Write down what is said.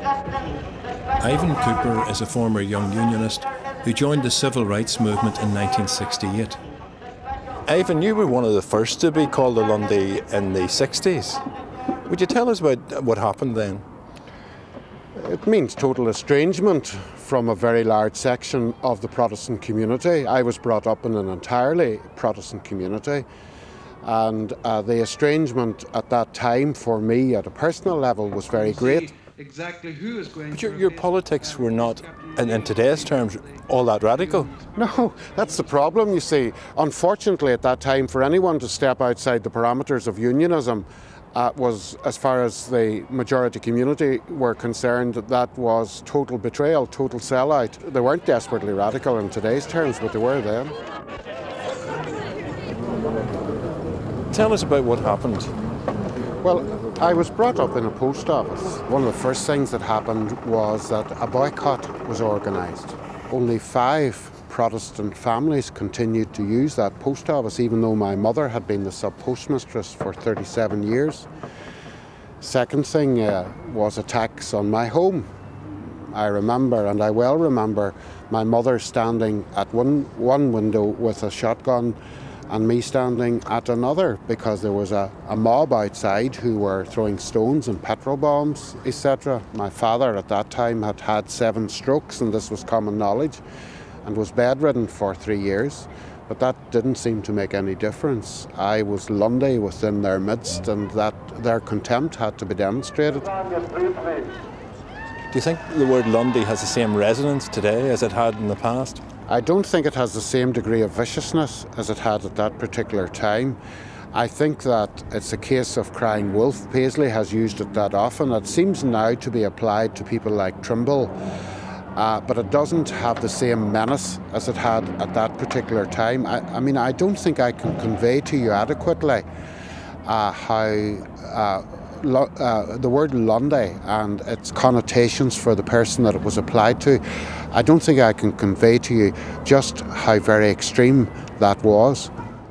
Ivan Cooper is a former young unionist who joined the civil rights movement in 1968. Ivan, you were one of the first to be called a Lundy in the 60s. Would you tell us about what happened then? It means total estrangement from a very large section of the Protestant community. I was brought up in an entirely Protestant community, and the estrangement at that time for me at a personal level was very great. Exactly who is going but your politics were not, in today's terms, all that radical. No, that's the problem, you see. Unfortunately, at that time, for anyone to step outside the parameters of unionism was, as far as the majority community were concerned, that was total betrayal, total sellout. They weren't desperately radical in today's terms, but they were then. Tell us about what happened. Well, I was brought up in a post office. One of the first things that happened was that a boycott was organised. Only 5 Protestant families continued to use that post office, even though my mother had been the sub-postmistress for 37 years. Second thing was attacks on my home. I remember, and I well remember, my mother standing at one window with a shotgun and me standing at another because there was a mob outside who were throwing stones and petrol bombs, etc. My father at that time had had 7 strokes, and this was common knowledge, and was bedridden for 3 years. But that didn't seem to make any difference. I was Lundy within their midst, and that their contempt had to be demonstrated. Do you think the word Lundy has the same resonance today as it had in the past? I don't think it has the same degree of viciousness as it had at that particular time. I think that it's a case of crying wolf. Paisley has used it that often. It seems now to be applied to people like Trimble, but it doesn't have the same menace as it had at that particular time. I mean, I don't think I can convey to you adequately how the word Lundy and its connotations for the person that it was applied to, I don't think I can convey to you just how very extreme that was.